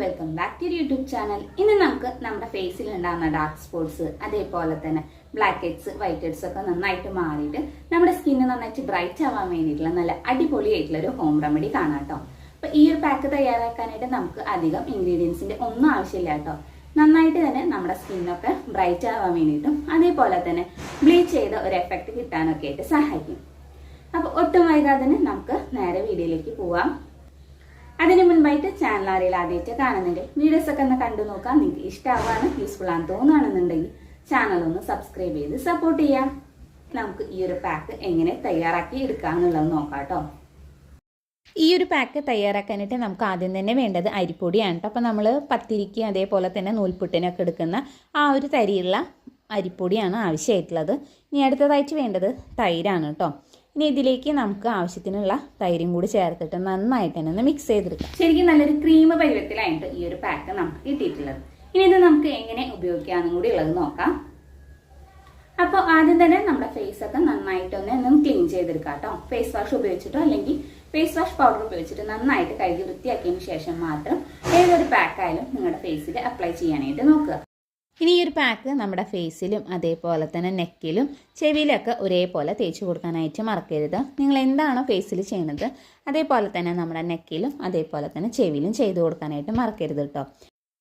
Welcome back to YouTube channel. ഇന്ന് നമുക്ക് നമ്മുടെ ഫേസിൽ ഉണ്ടാകുന്ന ഡാർക്ക് സ്പോട്സ് അതേപോലെ തന്നെ ബ്ലാക്ക് ഹെഡ്സ് വൈറ്റ് ഹെഡ്സ് ഒക്കെ നന്നായിട്ട് മാറിയിട്ട് നമ്മുടെ സ്കിന്ന് നന്നായിട്ട് ബ്രൈറ്റ് ആവാൻ വേണ്ടിയിട്ടുള്ള നല്ല അടിപൊളിയായിട്ടുള്ള ഒരു ഹോം റെമഡി കാണാം കേട്ടോ. അപ്പൊ ഈ ഒരു പാക്ക് തയ്യാറാക്കാനായിട്ട് നമുക്ക് അധികം ഇൻഗ്രീഡിയൻസിന്റെ ഒന്നും ആവശ്യമില്ല കേട്ടോ. നന്നായിട്ട് തന്നെ നമ്മുടെ സ്കിന്നൊക്കെ ബ്രൈറ്റ് ആവാൻ വേണ്ടിയിട്ടും അതേപോലെ തന്നെ ബ്ലീച്ച് ചെയ്ത ഒരു എഫക്റ്റ് കിട്ടാനൊക്കെ ആയിട്ട് സഹായിക്കും. അപ്പൊ ഒട്ടും വൈകാതെ നമുക്ക് നേരെ വീഡിയോയിലേക്ക് പോവാം. അതിന് മുൻപായിട്ട് ചാനൽ ആരെങ്കിലും ആദ്യമായിട്ട് കാണുന്നുണ്ട് വീഡിയോസ് ഒക്കെ ഒന്ന് കണ്ടു നോക്കാം. നിങ്ങൾക്ക് ഇഷ്ടമാവാണ് യൂസ്ഫുൾ ആണെന്ന് തോന്നുകയാണെന്നുണ്ടെങ്കിൽ ചാനൽ ഒന്ന് സബ്സ്ക്രൈബ് ചെയ്ത് സപ്പോർട്ട് ചെയ്യാം. നമുക്ക് ഈ ഒരു പാക്ക് എങ്ങനെ തയ്യാറാക്കി എടുക്കാന്നുള്ളത് നോക്കാം കേട്ടോ. ഈ ഒരു പാക്ക് തയ്യാറാക്കാനായിട്ട് നമുക്ക് ആദ്യം തന്നെ വേണ്ടത് അരിപ്പൊടിയാണ് കേട്ടോ. അപ്പോൾ നമ്മൾ പത്തിരിക്ക് അതേപോലെ തന്നെ നൂൽപുട്ടിനൊക്കെ എടുക്കുന്ന ആ ഒരു തരിയുള്ള അരിപ്പൊടിയാണ് ആവശ്യമായിട്ടുള്ളത്. ഇനി അടുത്തതായിട്ട് വേണ്ടത് തൈരാണ് കേട്ടോ. ഇനി ഇതിലേക്ക് നമുക്ക് ആവശ്യത്തിനുള്ള തൈരും കൂടി ചേർത്തിട്ട് നന്നായിട്ട് തന്നെ ഒന്ന് മിക്സ് ചെയ്തെടുക്കാം. ശരിക്കും നല്ലൊരു ക്രീം പരുവത്തിലായിട്ട് ഈ ഒരു പാക്ക് നമുക്ക് കിട്ടിയിട്ടുള്ളത്. ഇനി ഇത് നമുക്ക് എങ്ങനെ ഉപയോഗിക്കാമെന്നും കൂടി ഉള്ളത് നോക്കാം. അപ്പോൾ ആദ്യം തന്നെ നമ്മുടെ ഫേസ് ഒക്കെ നന്നായിട്ടൊന്ന് ക്ലീൻ ചെയ്തെടുക്കാം കേട്ടോ. ഫേസ് വാഷ് ഉപയോഗിച്ചിട്ടോ അല്ലെങ്കിൽ ഫേസ് വാഷ് പൗഡർ ഉപയോഗിച്ചിട്ട് നന്നായിട്ട് കഴുകി വൃത്തിയാക്കിയതിന് ശേഷം മാത്രം ഏതൊരു പാക്കായാലും നിങ്ങളുടെ ഫേസിൽ അപ്ലൈ ചെയ്യാനായിട്ട് നോക്കുക. ഇനി ഈ ഒരു പാക്ക് നമ്മുടെ ഫേസിലും അതേപോലെ തന്നെ നെക്കിലും ചെവിയിലൊക്കെ ഒരേപോലെ തേച്ച് കൊടുക്കാനായിട്ട് മറക്കരുത്. നിങ്ങൾ എന്താണോ ഫേസിൽ ചെയ്യുന്നത് അതേപോലെ തന്നെ നമ്മുടെ നെക്കിലും അതേപോലെ തന്നെ ചെവിയിലും ചെയ്ത് കൊടുക്കാനായിട്ട് മറക്കരുത് കേട്ടോ.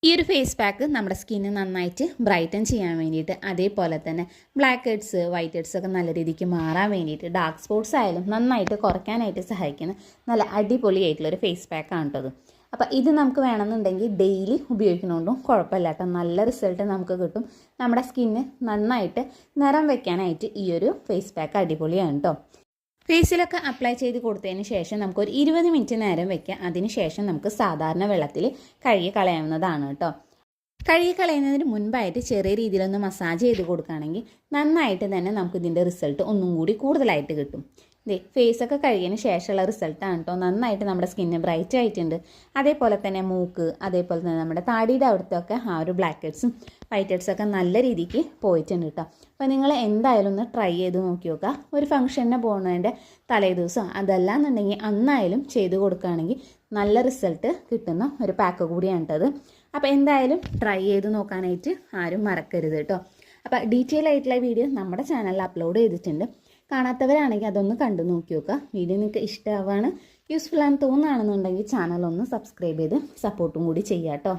ഈ ഒരു ഫേസ് പാക്ക് നമ്മുടെ സ്കിന്ന് നന്നായിട്ട് ബ്രൈറ്റൻ ചെയ്യാൻ വേണ്ടിയിട്ട് അതേപോലെ തന്നെ ബ്ലാക്ക് ഹെഡ്സ് വൈറ്റ് ഹെഡ്സ് ഒക്കെ നല്ല രീതിക്ക് മാറാൻ വേണ്ടിയിട്ട് ഡാർക്ക് സ്പോട്ട്സ് ആയാലും നന്നായിട്ട് കുറയ്ക്കാനായിട്ട് സഹായിക്കുന്ന നല്ല അടിപൊളിയായിട്ടുള്ളൊരു ഫേസ് പാക്കാണ് കേട്ടോ. അപ്പോൾ ഇത് നമുക്ക് വേണമെന്നുണ്ടെങ്കിൽ ഡെയിലി ഉപയോഗിക്കണോണ്ടും കുഴപ്പമില്ല കേട്ടോ. നല്ല റിസൾട്ട് നമുക്ക് കിട്ടും. നമ്മുടെ സ്കിന്ന് നന്നായിട്ട് നിറം വെക്കാനായിട്ട് ഈ ഒരു ഫേസ് പാക്ക് അടിപൊളിയാണ് കേട്ടോ. ഫേസിലൊക്കെ അപ്ലൈ ചെയ്ത് കൊടുത്തതിന് ശേഷം നമുക്കൊരു 20 മിനിറ്റ് നേരം വെക്കാം. അതിന് ശേഷം നമുക്ക് സാധാരണ വെള്ളത്തിൽ കഴുകി കളയാവുന്നതാണ് കേട്ടോ. കഴുകി കളയുന്നതിന് മുൻപായിട്ട് ചെറിയ രീതിയിലൊന്ന് മസാജ് ചെയ്ത് കൊടുക്കുകയാണെങ്കിൽ നന്നായിട്ട് തന്നെ നമുക്ക് ഇതിൻ്റെ റിസൾട്ട് ഒന്നും കൂടി കൂടുതലായിട്ട് കിട്ടും. ഫേസൊക്കെ കഴുകിയതിന് ശേഷമുള്ള റിസൾട്ടാണ് കേട്ടോ. നന്നായിട്ട് നമ്മുടെ സ്കിന്ന് ബ്രൈറ്റ് ആയിട്ടുണ്ട്. അതേപോലെ തന്നെ മൂക്ക് അതേപോലെ തന്നെ നമ്മുടെ താടിയുടെ അവിടുത്തൊക്കെ ആ ഒരു ബ്ലാക്ക് ഹെഡ്സും വൈറ്റ് ഹെഡ്സൊക്കെ നല്ല രീതിക്ക് പോയിട്ടുണ്ട് കേട്ടോ. അപ്പോൾ നിങ്ങൾ എന്തായാലും ഒന്ന് ട്രൈ ചെയ്ത് നോക്കി നോക്കുക. ഒരു ഫംഗ്ഷന് പോകുന്നതിൻ്റെ തലേ ദിവസം അതല്ലാന്നുണ്ടെങ്കിൽ അന്നായാലും ചെയ്ത് കൊടുക്കുകയാണെങ്കിൽ നല്ല റിസൾട്ട് കിട്ടുന്ന ഒരു പാക്ക് കൂടിയാണ് കേട്ടത്. അപ്പോൾ എന്തായാലും ട്രൈ ചെയ്ത് നോക്കാനായിട്ട് ആരും മറക്കരുത് കേട്ടോ. അപ്പോൾ ഡീറ്റെയിൽ ആയിട്ടുള്ള വീഡിയോ നമ്മുടെ ചാനലിൽ അപ്ലോഡ് ചെയ്തിട്ടുണ്ട്. കാണാത്തവരാണെങ്കിൽ അതൊന്ന് കണ്ടു നോക്കി നോക്കുക. വീഡിയോ നിങ്ങൾക്ക് ഇഷ്ടമാവാണ് യൂസ്ഫുൾ ആണെന്ന് തോന്നുകയാണെന്നുണ്ടെങ്കിൽ ചാനൽ ഒന്ന് സബ്സ്ക്രൈബ് ചെയ്ത് സപ്പോർട്ടും കൂടി ചെയ്യാം കേട്ടോ.